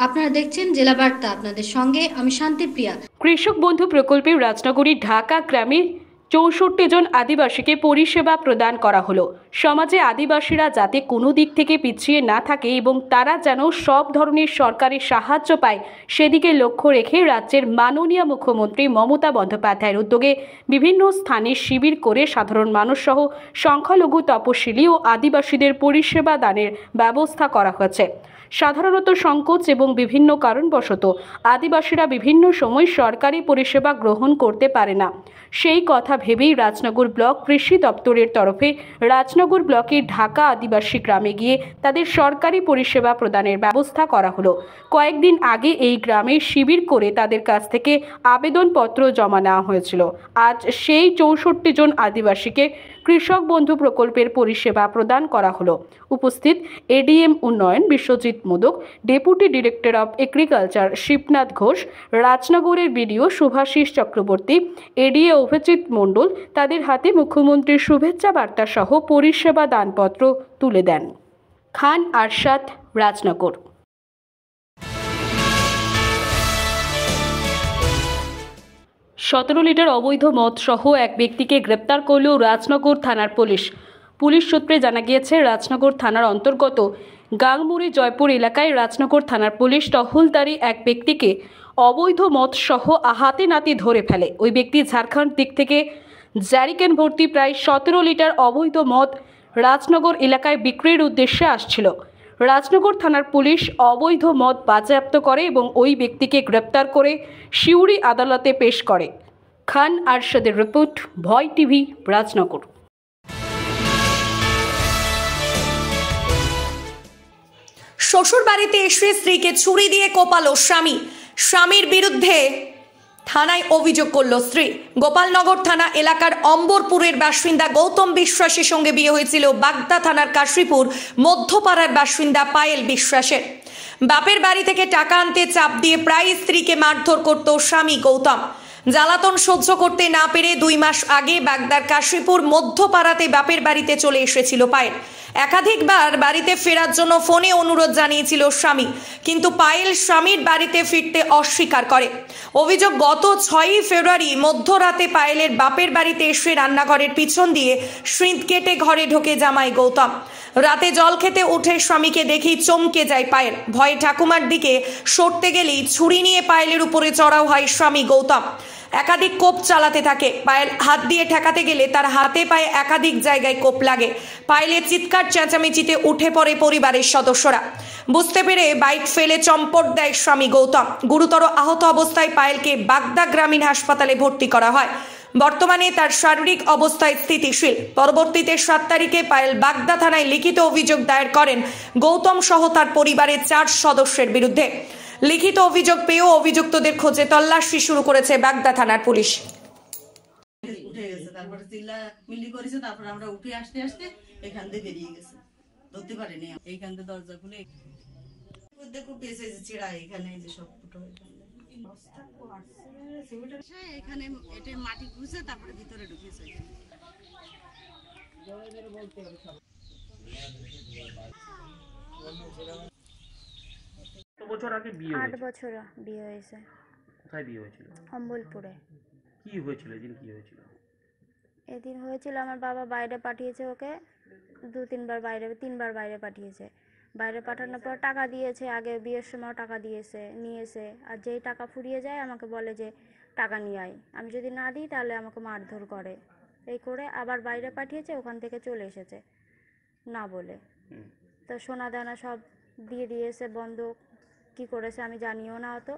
আপনারা দেখছেন জেলা বার্তা। আপনাদের সঙ্গে আমি শান্তিপ্রিয়া। কৃষক বন্ধু প্রকল্পে রাজনগরী ঢাকা গ্রামে ৬৪ জন আদিবাসীকে পরিষেবা প্রদান করা হলো। সমাজে আদিবাসীরা যাতে কোনো দিক থেকে পিছিয়ে না থাকে এবং তারা যেন সব ধরনের সরকারি সাহায্য পায় সেদিকে লক্ষ্য রেখে রাজ্যের মাননীয় মুখ্যমন্ত্রী মমতা বন্দ্যোপাধ্যায়ের উদ্যোগে বিভিন্ন স্থানে শিবির করে সাধারণ মানুষ সহ সংখ্যালঘু তপশিলি ও আদিবাসীদের পরিষেবা দানের ব্যবস্থা করা হয়েছে। সাধারণত সংকোচ এবং বিভিন্ন কারণবশত আদিবাসীরা বিভিন্ন সময় সরকারি পরিষেবা গ্রহণ করতে পারে না। সেই কথা ভেবেই রাজনগর ব্লক কৃষি দপ্তরের তরফে রাজনগর ব্লকের ঢাকা আদিবাসী গ্রামে গিয়ে তাদের সরকারি পরিষেবা প্রদানের ব্যবস্থা করা হলো। কয়েকদিন আগে এই গ্রামে শিবির করে তাদের কাছ থেকে আবেদনপত্র জমা নেওয়া হয়েছিল। আজ সেই ৬৪ জন আদিবাসীকে কৃষক বন্ধু প্রকল্পের পরিষেবা প্রদান করা হলো। উপস্থিত এডিএম উন্নয়ন Biswajit Modak, deputy director of agriculture Shibnath Ghosh, রাজনগরের বিডিও শুভাশিস চক্রবর্তী, এডিএ অভিজিৎ মণ্ডল তাদের হাতে মুখ্যমন্ত্রীর শুভেচ্ছা বার্তা সহ পরিষেবা দানপত্র তুলে দেন। খান আরশাদ, রাজনগর। 17 লিটার অবৈধ মদ সহ এক ব্যক্তিকে গ্রেপ্তার করল রাজনগর থানার পুলিশ। পুলিশ সূত্রে জানা গিয়েছে, রাজনগর থানার অন্তর্গত গাংমুড়ি জয়পুর এলাকায় রাজনগর থানার পুলিশ টহলদারি এক ব্যক্তিকে অবৈধ মদ সহ হাতে নাতে ধরে ফেলে। ওই ব্যক্তি ঝাড়খণ্ড দিক থেকে জ্যারিকেন ভর্তি প্রায় 17 লিটার অবৈধ মদ রাজনগর এলাকায় বিক্রির উদ্দেশ্যে আসছিল। রাজনগর থানার পুলিশ অবৈধ মদ বাজেয়াপ্ত করে এবং ওই ব্যক্তিকে গ্রেপ্তার করে সিউড়ি আদালতে পেশ করে। খান আরশাদের রিপোর্ট, ভয় টিভি, রাজনগর। শ্বশুর বাড়িতে এসে স্ত্রীকে ছুরি দিয়ে কোপালো স্বামী। স্বামীর বিরুদ্ধে থানায় অভিযোগ করল স্ত্রী। গোপালনগর থানা এলাকার অম্বরপুরের বাসিন্দা গৌতম বিশ্বাসের সঙ্গে বিয়ে হয়েছিল বাগদা থানার কাশীপুর মধ্যপাড়ার বাসিন্দা পায়েল বিশ্বাসের। বাপের বাড়ি থেকে টাকা আনতে চাপ দিয়ে প্রায় স্ত্রীকে মারধর করত স্বামী গৌতম। জ্বালাতন সহ্য করতে না পেরে 2 মাস আগে বাগদার কাশীপুর মধ্যপাড়াতে বাপের বাড়িতে চলে এসেছিল পায়েল। একাধিকবার বাড়িতে ফেরার জন্য ফোনে অনুরোধ জানিয়েছিল স্বামী, কিন্তু পায়েল স্বামীর বাড়িতে ফিরতে অস্বীকার করে। অভিযোগ, গত 6 ফেব্রুয়ারি মধ্যরাতে পায়েলের বাপের বাড়িতে এসে রান্নাঘরের পিছন দিয়ে সিঁধ কেটে ঘরে ঢোকে জামাই গৌতম। রাতে জল খেতে উঠে স্বামীকে দেখেই চমকে যায় পায়েল। ভয়ে ঠাকুমার দিকে সরতে গেলেই ছুরি নিয়ে পায়েলের উপরে চড়াও হয় স্বামী গৌতম। একাধিক কোপ চালাতে থাকে। পায়েল হাত দিয়ে ঠেকাতে গেলে তার হাতে পায়ে একাধিক জায়গায় কোপ লাগে। পায়েলের চিৎকার চেঁচামেচিতে উঠে পড়ে পরিবারের সদস্যরা। বুঝতে পেরে বাইক ফেলে চম্পট দেয় স্বামী গৌতম। গুরুতর আহত অবস্থায় পায়েলকে বাগদা গ্রামীণ হাসপাতালে ভর্তি করা হয়। বর্তমানে তার শারীরিক অবস্থায় স্থিতিশীল। পরবর্তীতে 7 তারিখে পায়েল বাগদা থানায় লিখিত অভিযোগ দায়ের করেন গৌতম সহ তার পরিবারের 4 সদস্যের বিরুদ্ধে। লিখিত অভিযোগ পেয়েও অভিযুক্তদের খোঁজে তল্লাশি শুরু করেছে বাগদা থানার পুলিশ। উঠে গেছে, তারপরে চিল্লা মিলি করেছে, তারপরে আমরা উঠে আসতে আসতে এখান থেকে বেরিয়ে গেছে, ধরতে পারিনি। এইখান থেকে দরজা খুলে দেখো পেয়েছে চিড়া, এখানে যে সব ফুটো এখানে এটা মাটি খুঁজে তারপরে ভিতরে ঢুকেছে। বছর আগে বিয়ে 8 বছর বিয়ে হয়েছে। কোথায় বিয়ে হয়েছিল? অম্বলপুরে। কি হয়েছিল এদিন? কি হয়েছিল এদিন? হয়েছিল আমার বাবা বাইরে পাঠিয়েছে ওকে 2-3 বার, 3 বার বাইরে পাঠিয়েছে। বাইরে পাঠানোর পর টাকা দিয়েছে, আগে বিয়ের সময় টাকা নিয়েছে। আর যেই টাকা ফুরিয়ে যায় আমাকে বলে যে টাকা নিয়ে আয়, আমি যদি না দিই তাহলে আমাকে মারধর করে। এই করে আবার বাইরে পাঠিয়েছে, ওখান থেকে চলে এসেছে না বলে। তো সোনা দানা সব দিয়ে দিয়েছে, বন্ধক কি করেছে আমি জানিও না, অত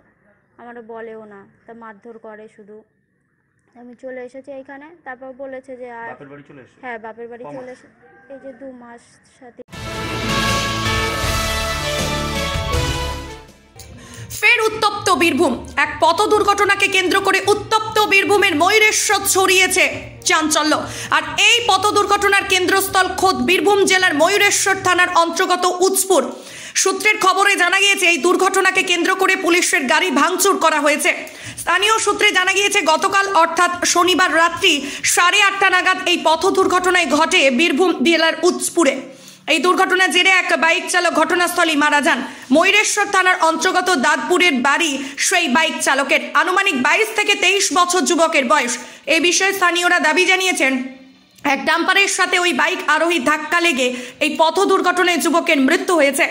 আমারও বলেও না। তা মারধর করে শুধু। আমি চলে এসেছি এইখানে। তারপর বলেছে যে বাপের বাড়ি চলে এসেছে। হ্যাঁ, বাপের বাড়ি চলে এসে এই যে 2 মাস সাথে। ফের উত্তপ্ত বীরভূম। এক পথ দুর্ঘটনাকে কেন্দ্র করে উত্তপ্ত বীরভূমের ময়ূরেশ্বর ছড়িয়েছে চাঞ্চল্য। আর এই পথ দুর্ঘটনার কেন্দ্রস্থল খোদ বীরভূম জেলার ময়ূরেশ্বর থানার অন্তর্গত উৎসপুর। সূত্রের খবরে জানা গিয়েছে, এই দুর্ঘটনাকে কেন্দ্র করে পুলিশের গাড়ি ভাঙচুর করা হয়েছে। স্থানীয় সূত্রে জানা গিয়েছে, গতকাল অর্থাৎ শনিবার রাত্রি 8:30 নাগাদ এই পথ দুর্ঘটনায় ঘটে বীরভূম জেলার উৎসপুরে। এই দুর্ঘটনার জেরে এক বাইক চালক ঘটনাস্থলেই মারা যান। ময়ূরেশ্বর থানার অন্তর্গত দাঁতপুরের বাড়ি সেই বাইক চালকের। আনুমানিক 22 থেকে 23 বছর যুবকের বয়স। এই বিষয়ে স্থানীয়রা দাবি জানিয়েছেন, এক ডাম্পারের সাথে ওই বাইক আরোহী ধাক্কা লেগে এই পথ দুর্ঘটনায় যুবকের মৃত্যু হয়েছে।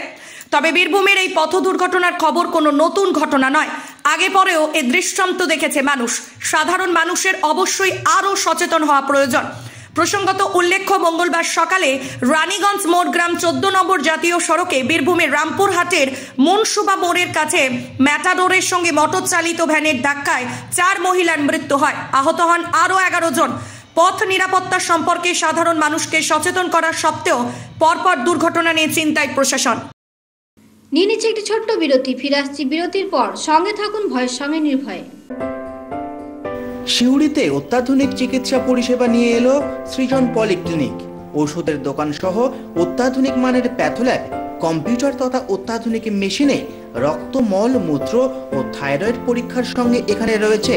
তবে বীরভূমের এই পথ দুর্ঘটনার খবর কোনো নতুন ঘটনা নয়। আগে পরেও এ দৃষ্টান্ত দেখেছে মানুষ। সাধারণ মানুষের অবশ্যই আরও সচেতন হওয়া প্রয়োজন। প্রসঙ্গত উল্লেখ্য, মঙ্গলবার সকালে রানীগঞ্জ মোড় গ্রাম 14 নম্বর জাতীয় সড়কে বীরভূমের রামপুরহাটের মনসুবা মোড়ের কাছে ম্যাটাডোরের সঙ্গে মোটর চালিত ভ্যানের ধাক্কায় 4 মহিলার মৃত্যু হয়। আহত হন আরও 11 জন। পথ নিরাপত্তা সম্পর্কে সাধারণ মানুষকে সচেতন করার সত্ত্বেও পরপর দুর্ঘটনা নিয়ে চিন্তায় প্রশাসন। নিয়ে নিচ্ছে একটি ছোট্ট বিরতি। ফিরে আসছি বিরতির পর। সঙ্গে থাকুন ভয়ের সঙ্গে নির্ভয়ে। সিউড়িতে অত্যাধুনিক চিকিৎসা পরিষেবা নিয়ে এলো সৃজন পলিক্লিনিক। ওষুধের দোকান সহ অত্যাধুনিক মানের প্যাথোল্যাব, কম্পিউটার তথা অত্যাধুনিক মেশিনে রক্ত, মল, মূত্র ও থাইরয়েড পরীক্ষার সঙ্গে এখানে রয়েছে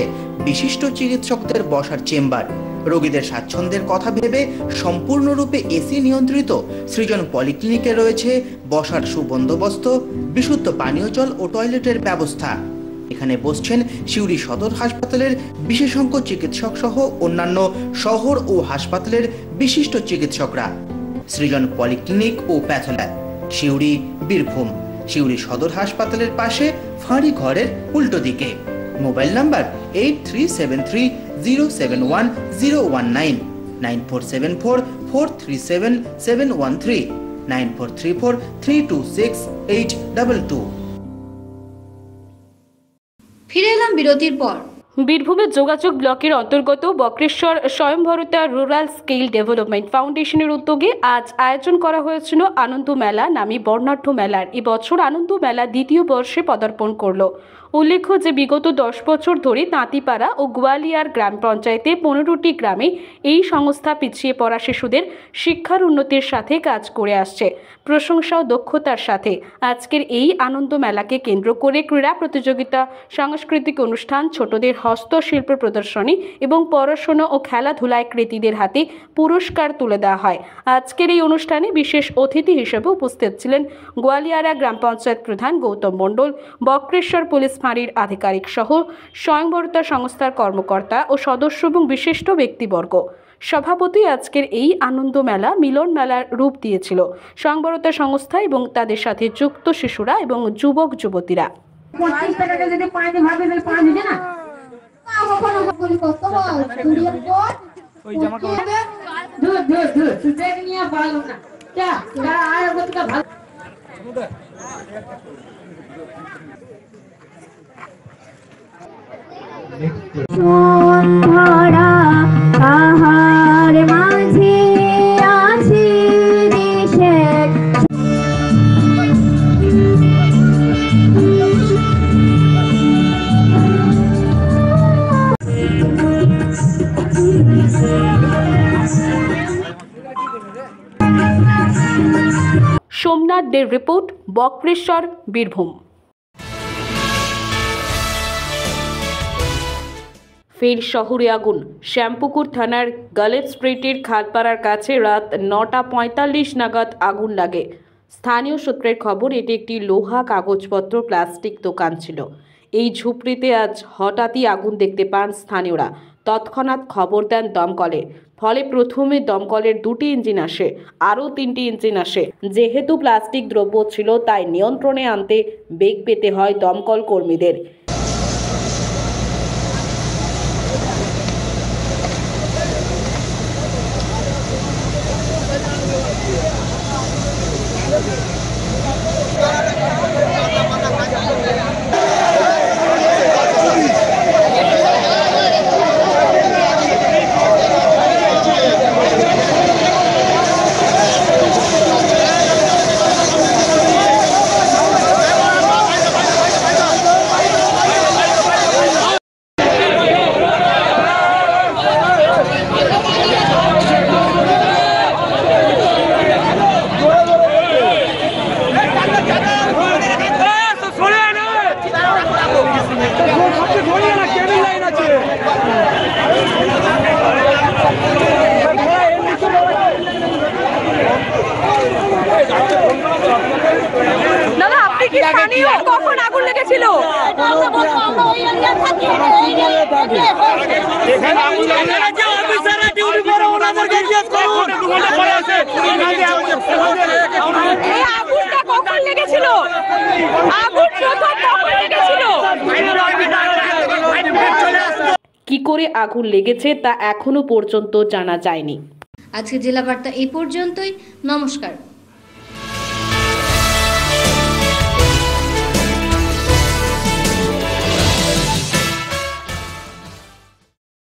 বিশিষ্ট চিকিৎসকদের বসার চেম্বার। রোগীদের স্বাচ্ছন্দ্যের কথা ভেবে সম্পূর্ণরূপে এসি নিয়ন্ত্রিত সৃজন পলিক্লিনিকে রয়েছে বসার সুবন্দোবস্ত, বিশুদ্ধ পানীয় জল ও টয়লেটের ব্যবস্থা। এখানে বসছেন সিউড়ি সদর হাসপাতালের বিশেষজ্ঞ চিকিৎসক সহ অন্যান্য শহর ও হাসপাতালের বিশিষ্ট চিকিৎসকরা। সৃজন পলিক্লিনিক ও প্যাথোল্যাব, সিউড়ি, বীরভূম। সিউড়ি সদর হাসপাতালের পাশে ফাঁড়ি ঘরের উল্টো দিকে। Mobile number 8373071019, 9474437713, 9434326822। ফিরে এলাম বিরতির পর। বীরভূমের যোগাযোগ ব্লকের অন্তর্গত বক্রেশ্বর স্বয়ংভরতা রুরাল স্কিল ডেভেলপমেন্ট ফাউন্ডেশনের উদ্যোগে আজ আয়োজন করা হয়েছিল আনন্দ মেলা নামী বর্ণাঢ্য মেলার। এবছর আনন্দ মেলা 2য় বর্ষে পদার্পণ করল। উল্লেখ্য যে বিগত 10 বছর ধরে তাঁতিপাড়া ও গোয়ালিয়ার গ্রাম পঞ্চায়েতে 15টি গ্রামে এই সংস্থা পিছিয়ে পড়া শিশুদের শিক্ষার উন্নতির সাথে কাজ করে আসছে। প্রশংসা ও দক্ষতার সাথে আজকের এই আনন্দ মেলাকে কেন্দ্র করে ক্রীড়া প্রতিযোগিতা, সাংস্কৃতিক অনুষ্ঠান, ছোটদের হস্তশিল্প প্রদর্শনী এবং পড়াশোনা ও খেলাধুলায় কৃতীদের হাতে পুরস্কার তুলে দেওয়া হয়। আজকের এই অনুষ্ঠানে বিশেষ অতিথি হিসেবে উপস্থিত ছিলেন গোয়ালিয়ারা গ্রাম পঞ্চায়েত প্রধান গৌতম মণ্ডল, বক্রেশ্বর পুলিশ ফাঁড়ির আধিকারিক সহ স্বয়ংভরতা সংস্থার কর্মকর্তা ও সদস্য এবং বিশিষ্ট ব্যক্তিবর্গ। সভাপতি আজকের এই আনন্দ মেলা মিলন মেলার রূপ দিয়েছিল স্বয়ংভরতা সংস্থা এবং তাদের সাথে যুক্ত শিশুরা এবং যুবক যুবতীরা। আহার মাঝে আছে দেশের সোমনাথ দের রিপোর্ট, বক্রেশ্বর, বীরভূম। ফের শহরে আগুন। শ্যামপুকুর থানার গালেব স্ট্রিটের খালপাড়ার কাছে রাত 9:45 নাগাদ আগুন লাগে। স্থানীয় সূত্রের খবর, এটি একটি লোহা, কাগজপত্র, প্লাস্টিক দোকান ছিল। এই ঝুপড়িতে আজ হঠাৎই আগুন দেখতে পান স্থানীয়রা। তৎক্ষণাৎ খবর দেন দমকলে। ফলে প্রথমে দমকলের 2টি ইঞ্জিন আসে, আরও 3টি ইঞ্জিন আসে। যেহেতু প্লাস্টিক দ্রব্য ছিল, তাই নিয়ন্ত্রণে আনতে বেগ পেতে হয় দমকল কর্মীদের। এই আগুনটা কখন লেগেছিল? আগুন প্রথম কখন লেগেছিল? কি করে আগুন লেগেছে তা এখনো পর্যন্ত জানা যায়নি। আজকে জেলা বার্তা এই পর্যন্তই। নমস্কার।